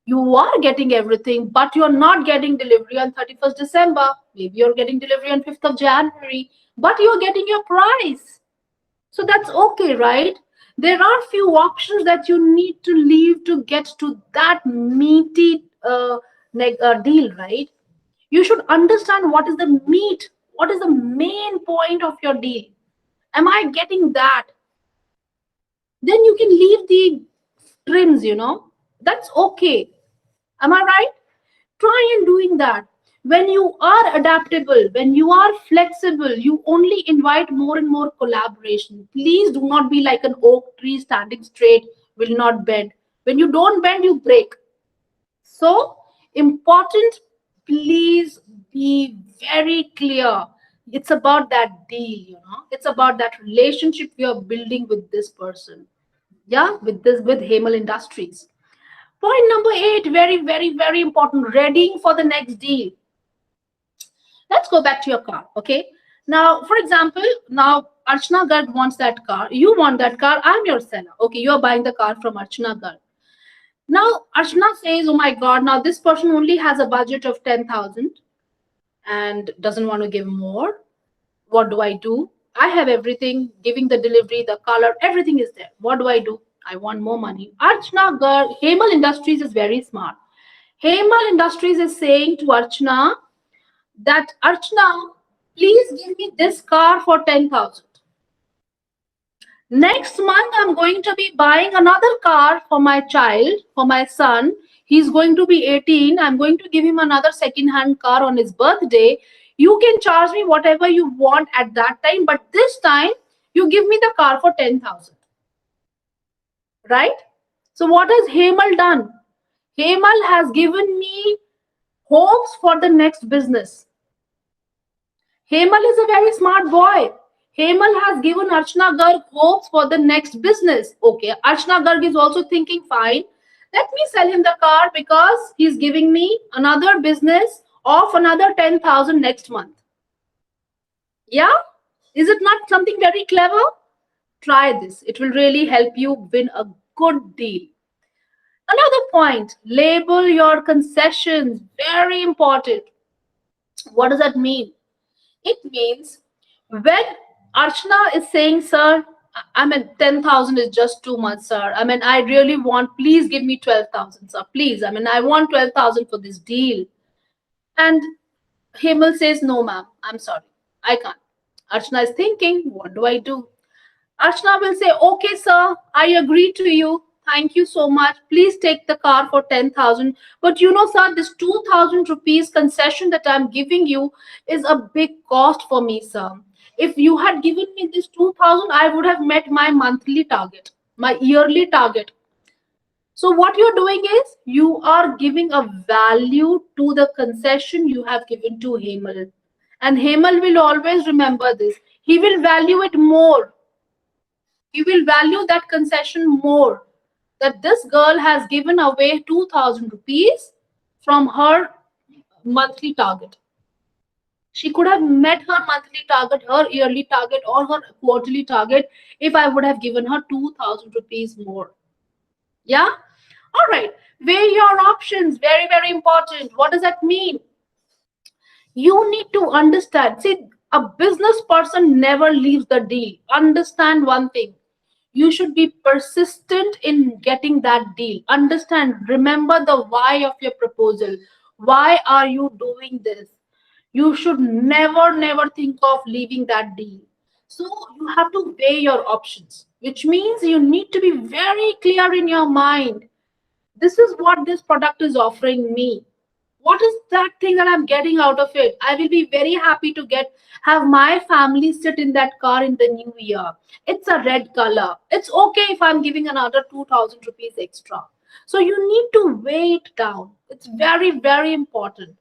You are getting everything, but you're not getting delivery on 31st December. Maybe you're getting delivery on 5th of January, but you're getting your price. So that's okay, right? There are few options that you need to leave to get to that meaty deal, right? You should understand what is the meat, what is the main point of your deal. Am I getting that? Then you can leave the trims. That's okay. Am I right? Try and doing that. When you are adaptable, when you are flexible, you only invite more and more collaboration. Please do not be like an oak tree standing straight, will not bend. When you don't bend, you break. So important, please be very clear. It's about that deal. It's about that relationship you're building with this person. Yeah, with Hemal Industries. Point number 8, very, very, very important, readying for the next deal. Let's go back to your car, okay? Now, for example, now Archana Garg wants that car. You want that car. I'm your seller. Okay, you're buying the car from Archana Garg. Now, Archana says, oh my God, now this person only has a budget of 10,000. and doesn't want to give more. What do I do? I have everything, giving the delivery, the color, everything is there. What do I do? I want more money. Archana girl, Hemal Industries is very smart. Hemal Industries is saying to Archana that Archana, please give me this car for 10,000. Next month, I'm going to be buying another car for my child, for my son. He's going to be 18. I'm going to give him another second-hand car on his birthday. You can charge me whatever you want at that time, but this time you give me the car for 10,000. Right? So what has Hemal done? Hemal has given me hopes for the next business. Hemal is a very smart boy. Hemal has given Archana Garg hopes for the next business. Okay, Archana Garg is also thinking, fine, let me sell him the car because he's giving me another business of another 10,000 next month. Yeah? Is it not something very clever? Try this. It will really help you win a good deal. Another point, label your concessions. Very important. What does that mean? It means when Archana is saying, sir, I mean, 10,000 is just too much, sir. I mean, I really want, please give me 12,000, sir. Please. I mean, I want 12,000 for this deal. And Hemal says, no, ma'am, I'm sorry. I can't. Archana is thinking, what do I do? Archana will say, okay, sir, I agree to you. Thank you so much. Please take the car for 10,000. But you know, sir, this 2,000 rupees concession that I'm giving you is a big cost for me, sir. If you had given me this 2,000, I would have met my monthly target, my yearly target. So what you're doing is you are giving a value to the concession you have given to Hemal. And Hemal will always remember this. He will value it more. He will value that concession more, that this girl has given away 2,000 rupees from her monthly target. She could have met her monthly target, her yearly target, or her quarterly target if I would have given her 2,000 rupees more. Yeah? All right. Weigh your options. Very, very important. What does that mean? You need to understand. See, a business person never leaves the deal. Understand one thing. You should be persistent in getting that deal. Understand, remember the why of your proposal. Why are you doing this? You should never, never think of leaving that deal. So you have to weigh your options, which means you need to be very clear in your mind. This is what this product is offering me. What is that thing that I'm getting out of it? I will be very happy to have my family sit in that car in the new year. It's a red color. It's okay if I'm giving another 2,000 rupees extra. So you need to weigh it down. It's very, very important.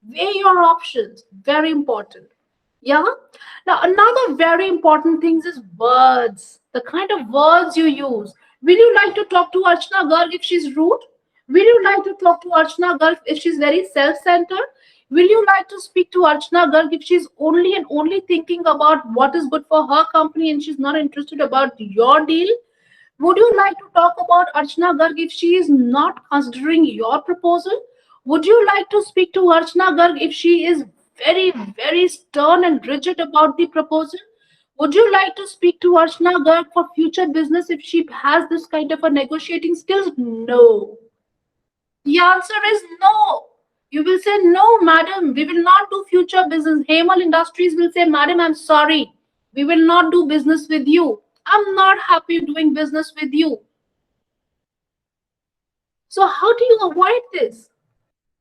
Weigh your options. Very important. Yeah. Now, another very important thing is words. The kind of words you use. Will you like to talk to Archana Garg if she's rude? Will you like to talk to Archana Garg if she's very self-centered? Will you like to speak to Archana Garg if she's only and only thinking about what is good for her company and she's not interested about your deal? Would you like to talk about Archana Garg if she is not considering your proposal? Would you like to speak to Archana Garg if she is very, very stern and rigid about the proposal? Would you like to speak to Archana Garg for future business if she has this kind of a negotiating skills? No. The answer is no. You will say, no, madam, we will not do future business. Hemal Industries will say, madam, I'm sorry. We will not do business with you. I'm not happy doing business with you. So how do you avoid this?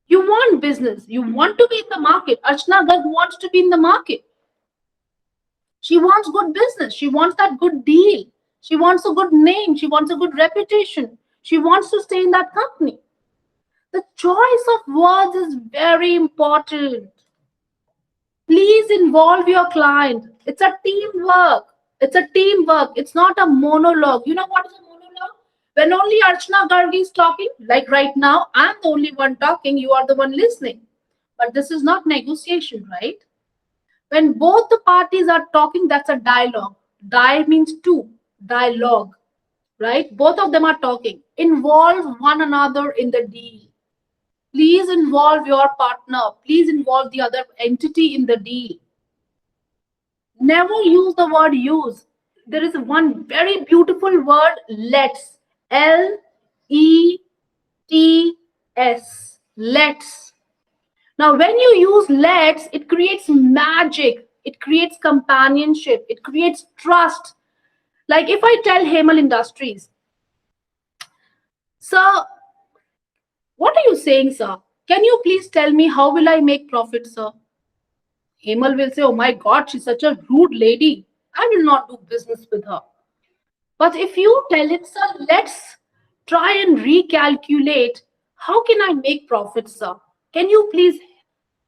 You want business. You want to be in the market. Archana Garg wants to be in the market. She wants good business. She wants that good deal. She wants a good name. She wants a good reputation. She wants to stay in that company. The choice of words is very important. Please involve your client. It's a teamwork. It's a teamwork. It's not a monologue. You know what is a monologue? When only Archana Garg is talking, like right now, I'm the only one talking, you are the one listening. But this is not negotiation, right? When both the parties are talking, that's a dialogue. Di means two, dialogue, right? Both of them are talking. Involve one another in the deal. Please involve your partner. Please involve the other entity in the deal. Never use the word use. There is one very beautiful word, let's. Let's. Let's. Now, when you use let's, it creates magic, it creates companionship, it creates trust. Like if I tell Hemal Industries, sir, what are you saying, sir? Can you please tell me how will I make profit, sir? Hemal will say, oh my God, she's such a rude lady. I will not do business with her. But if you tell him, sir, let's try and recalculate, how can I make profit, sir? Can you please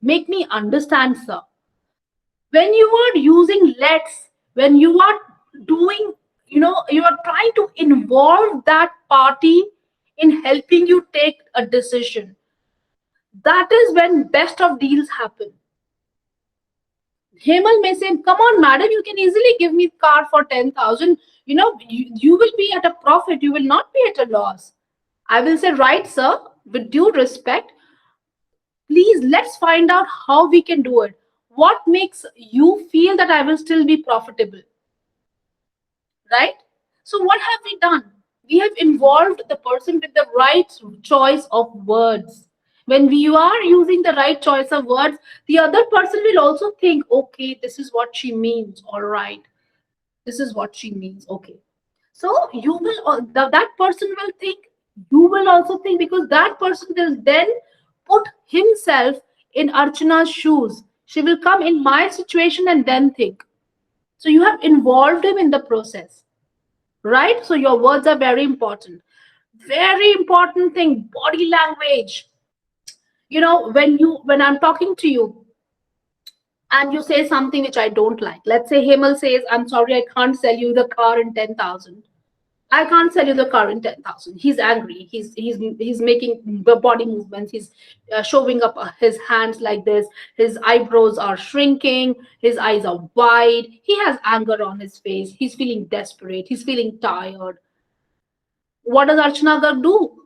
make me understand, sir? When you are using let's, when you are doing, you are trying to involve that party in helping you take a decision, that is when best of deals happen. Hemal may say, come on madam, you can easily give me car for 10,000. You will be at a profit, you will not be at a loss. I will say, right sir, with due respect, please let's find out how we can do it. What makes you feel that I will still be profitable? Right? So what have we done? We have involved the person with the right choice of words. When we are using the right choice of words, the other person will also think, okay, this is what she means. All right. This is what she means. Okay. So you will, that person will think, you will also think, because that person will then put himself in Archana's shoes. She will come in my situation and then think. So you have involved him in the process, right? So your words are very important. Very important thing, body language. When I'm talking to you and you say something which I don't like. Let's say Hemal says, I'm sorry, I can't sell you the car in 10,000. I can't sell you the car in 10,000. He's angry. He's making the body movements. He's showing up his hands like this. His eyebrows are shrinking. His eyes are wide. He has anger on his face. He's feeling desperate. He's feeling tired. What does Archana Garg do?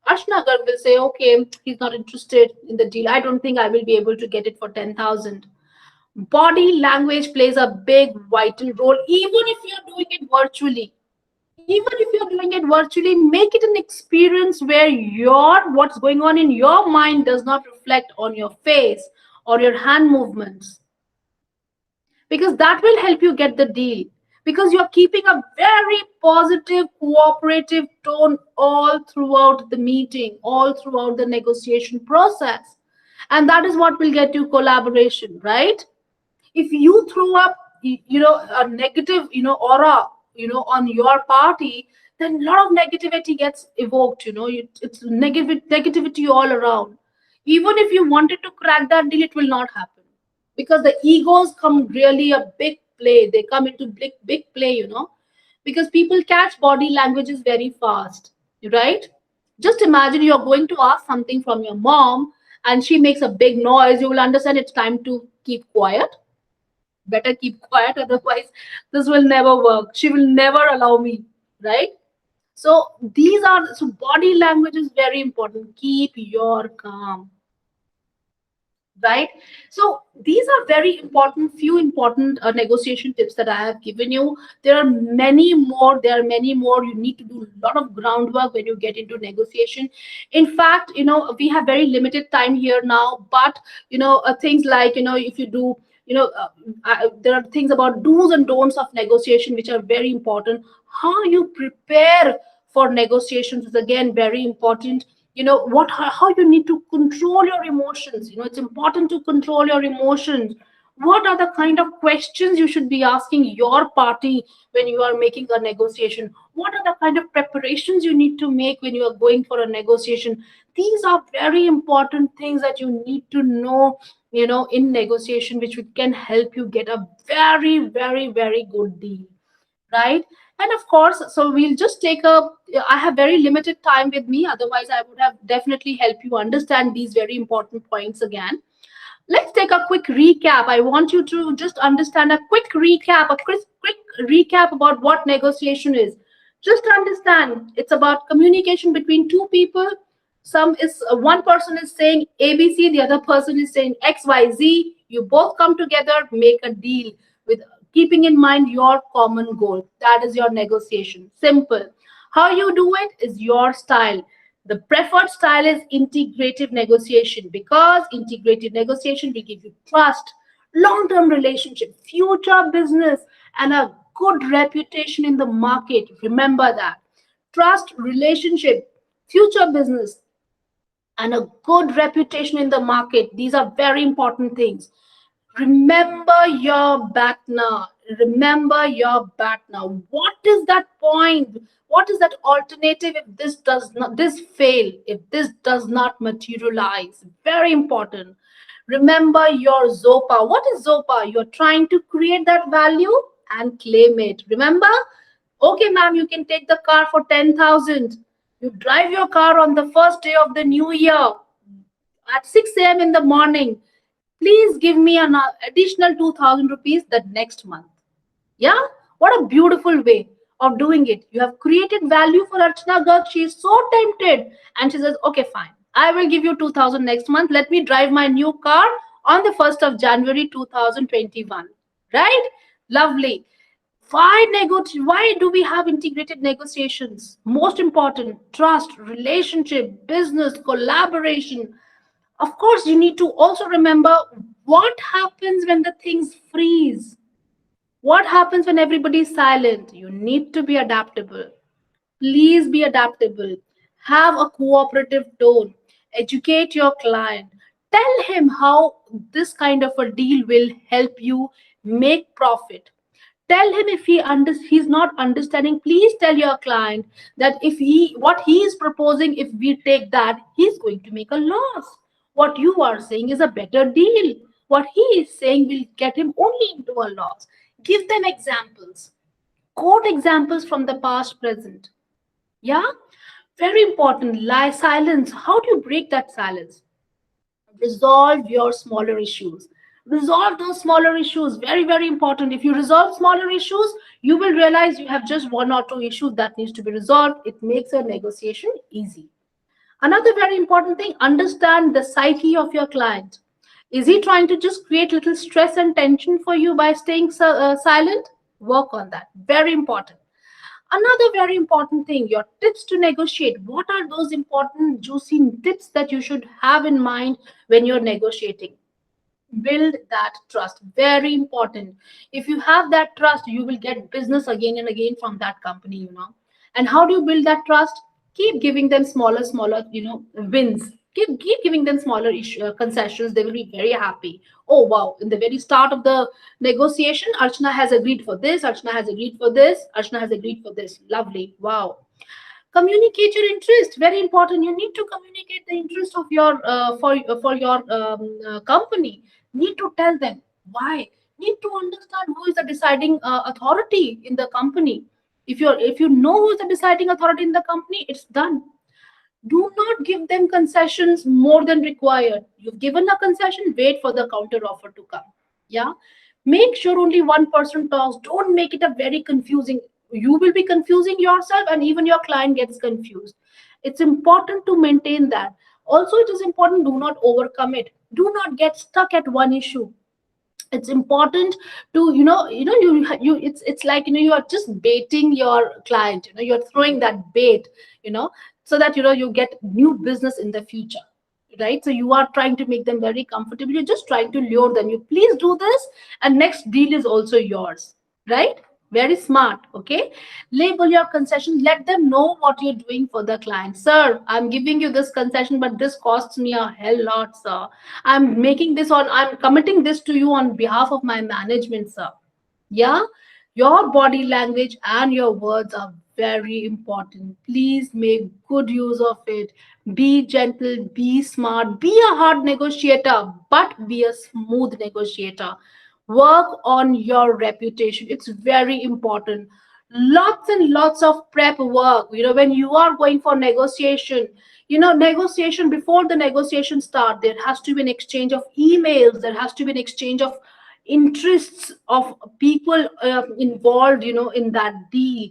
Archana Garg will say, okay, he's not interested in the deal. I don't think I will be able to get it for 10,000. Body language plays a big vital role, even if you're doing it virtually. Even if you're doing it virtually, make it an experience where what's going on in your mind does not reflect on your face or your hand movements, because that will help you get the deal, because you're keeping a very positive cooperative tone all throughout the meeting, all throughout the negotiation process, and that is what will get you collaboration, right? If you throw up a negative aura on your party, then a lot of negativity gets evoked. It's negativity all around. Even if you wanted to crack that deal, it will not happen, because the egos come really a big play. They come into big play, because people catch body languages very fast, right? Just imagine you're going to ask something from your mom and she makes a big noise. You will understand it's time to keep quiet. Better keep quiet, otherwise this will never work. She will never allow me, right? So body language is very important. Keep your calm, right? So these are very important, few important negotiation tips that I have given you. There are many more. You need to do a lot of groundwork when you get into negotiation. In fact, we have very limited time here now, but things like, if you do, there are things about do's and don'ts of negotiation which are very important. How you prepare for negotiations is again very important. How you need to control your emotions. It's important to control your emotions. What are the kind of questions you should be asking your party when you are making a negotiation? What are the kind of preparations you need to make when you are going for a negotiation? These are very important things that you need to know, in negotiation, which can help you get a very, very, very good deal, right? And of course, so we'll just I have very limited time with me, otherwise I would have definitely helped you understand these very important points again. Let's take a quick recap. I want you to just understand a quick recap about what negotiation is. Just understand, it's about communication between two people. Some is one person is saying ABC, the other person is saying XYZ. You both come together, make a deal with keeping in mind your common goal. That is your negotiation. Simple. How you do it is your style. The preferred style is integrative negotiation, because integrative negotiation will give you trust, long-term relationship, future business, and a good reputation in the market. Remember that. Trust, relationship, future business, and a good reputation in the market. These are very important things. Remember your partner. Remember your partner. What is that point? What is that alternative if this does not, this fail, if this does not materialize? Very important. Remember your ZOPA. What is ZOPA? You're trying to create that value and claim it. Remember? Okay, ma'am, you can take the car for 10,000. You drive your car on the first day of the new year at 6 a.m. in the morning. Please give me an additional 2,000 rupees the next month. Yeah, what a beautiful way of doing it. You have created value for Archana Garg. She is so tempted, and she says, okay, fine, I will give you 2,000 next month. Let me drive my new car on the 1st of January 2021. Right? Lovely. Why do we have integrated negotiations? Most important, trust, relationship, business, collaboration. Of course, you need to also remember what happens when the things freeze. What happens when everybody is silent? You need to be adaptable. Please be adaptable. Have a cooperative tone. Educate your client. Tell him how this kind of a deal will help you make profit. Tell him if he's not understanding, please tell your client that if he what he is proposing, if we take that, he's going to make a loss. What you are saying is a better deal. What he is saying will get him only into a loss. Give them examples. Quote examples from the past, present. Yeah, very important. Lie silence. How do you break that silence? Resolve your smaller issues. Resolve those smaller issues. Very, very important. If you resolve smaller issues, you will realize you have just one or two issues that needs to be resolved. It makes your negotiation easy. Another very important thing, understand the psyche of your client. Is he trying to just create little stress and tension for you by staying silent? Work on that. Very important. Another very important thing, your tips to negotiate. What are those important, juicy tips that you should have in mind when you're negotiating? Build that trust. Very important. If you have that trust, you will get business again and again from that company, And how do you build that trust? Keep giving them smaller, wins. Keep giving them smaller concessions. They will be very happy. Oh, wow. In the very start of the negotiation, Archana has agreed for this. Archana has agreed for this. Archana has agreed for this. Lovely. Wow. Communicate your interest. Very important. You need to communicate the interest of your for your company. Need to tell them why. Need to understand who is the deciding authority in the company. If you know who is the deciding authority in the company, it's done. Do not give them concessions more than required. You've given a concession, wait for the counter offer to come. Yeah. Make sure only one person talks. Don't make it a very confusing. You will be confusing yourself, and even your client gets confused. It's important to maintain that. Also, it is important, do not overcome it. Do not get stuck at one issue. It's important to it's like you are just baiting your client. You're throwing that bait, so that you get new business in the future, right? So you are trying to make them very comfortable. You're just trying to lure them. You please do this, and next deal is also yours, right? Very smart. Okay, label your concession. Let them know what you're doing for the client. Sir, I'm giving you this concession, but this costs me a hell lot, sir. I'm committing this to you on behalf of my management, sir. Yeah, your body language and your words are very important. Please make good use of it. Be gentle, be smart, be a hard negotiator, but be a smooth negotiator. Work on your reputation. It's very important. Lots and lots of prep work. When you are going for negotiation, negotiation, before the negotiation start, there has to be an exchange of emails. There has to be an exchange of interests of people involved in that deal.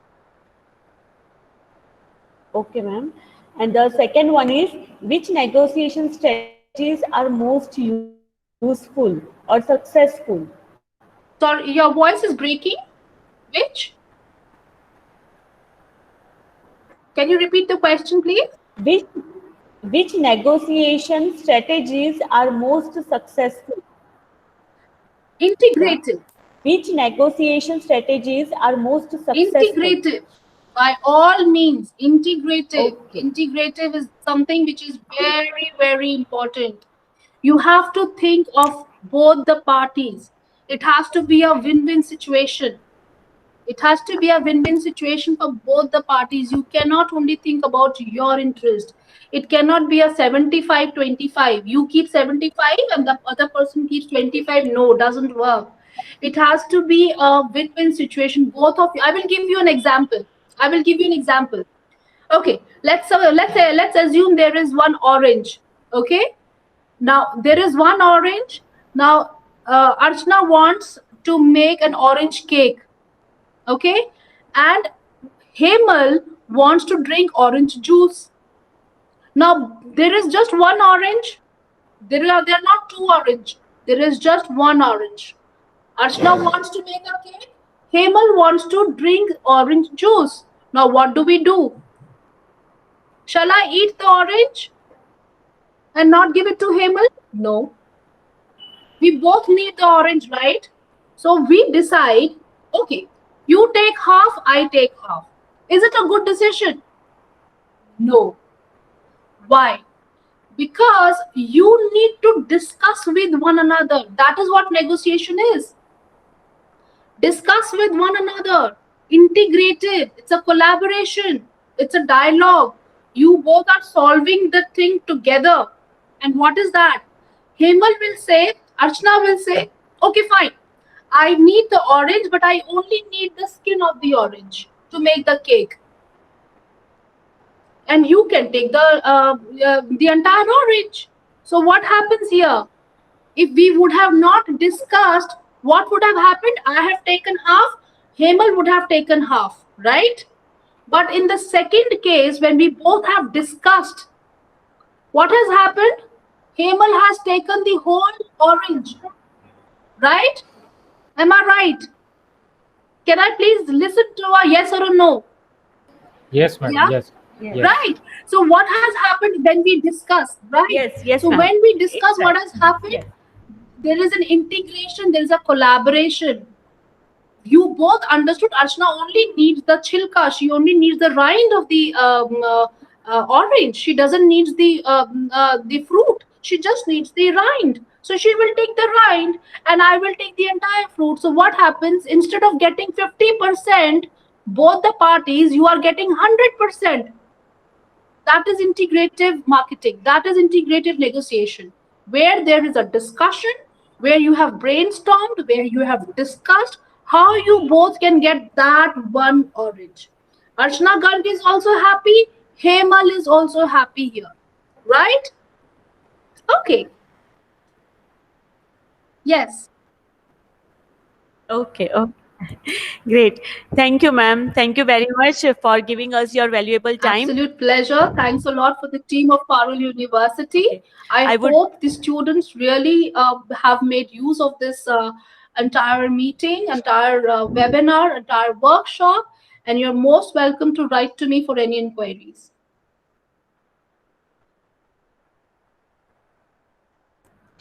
Okay, ma'am. And the second one is, which negotiation strategies are most useful or successful? Sorry, your voice is breaking. Which? Can you repeat the question, please? Which which negotiation strategies are most successful? Yeah. Integrative. Which negotiation strategies are most successful? Integrative. By all means, integrative. Okay. Integrative is something which is very, very important. You have to think of both the parties. It has to be a win-win situation. It has to be a win-win situation for both the parties. You cannot only think about your interest. It cannot be a 75-25. You keep 75 and the other person keeps 25. No, doesn't work. It has to be a win-win situation. Both of you. I will give you an example. I will give you an example. Okay, let's assume there is one orange. Okay, now there is one orange. Now Archana wants to make an orange cake. Okay, and Hemal wants to drink orange juice. Now there is just one orange. There are not two orange. There is just one orange. Archana wants to make a cake. Hemal wants to drink orange juice. Now what do we do? Shall I eat the orange and not give it to Hemal? No. We both need the orange, right? So we decide, okay, you take half, I take half. Is it a good decision? No. Why? Because you need to discuss with one another. That is what negotiation is. Discuss with one another. Integrated. It's a collaboration. It's a dialogue. You both are solving the thing together. And what is that? Hemal will say, Archana will say, okay, fine. I need the orange, but I only need the skin of the orange to make the cake. And you can take the entire orange. So what happens here? If we would have not discussed, what would have happened? I have taken half, Hemal would have taken half, right? But in the second case, when we both have discussed, what has happened? Hemal has taken the whole orange, right? Am I right? Can I please listen to a yes or a no? Yes, madam. Yeah, Yes. Yes. Yes. right. So what has happened when we discuss, right? Yes, yes, So ma'am. when we discuss, what has Exactly. happened? Yes. There is an integration, there is a collaboration. You both understood Archana only needs the chilka. She only needs the rind of the orange. She doesn't need the fruit. She just needs the rind. So she will take the rind, and I will take the entire fruit. So what happens? Instead of getting 50%, both the parties, you are getting 100%. That is integrative marketing. That is integrative negotiation, where there is a discussion, where you have brainstormed, where you have discussed how you both can get that one orange. Archana Garg is also happy. Hemal is also happy here. Right? Okay. Yes. Okay. Okay. Great. Thank you, ma'am. Thank you very much for giving us your valuable time. Absolute pleasure. Thanks a lot for the team of Parul University. Okay. I I would, hope the students really have made use of this entire meeting, entire webinar, entire workshop, and you're most welcome to write to me for any inquiries.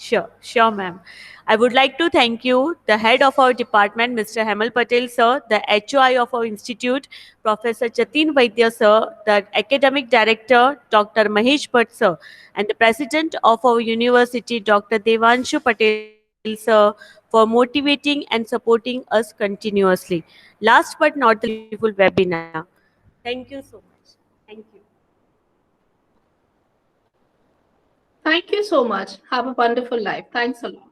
sure, ma'am. I would like to thank you, the head of our department, Mr. Hemal Patel, sir, the HOI of our institute, Professor Jatin Vaidya, sir, the academic director, Dr. Mahesh Bhatt, sir, and the president of our university, Dr. Devanshu Patel, sir, for motivating and supporting us continuously. Last but not the least, beautiful webinar. Thank you so much. Thank you. Thank you so much. Have a wonderful life. Thanks a lot.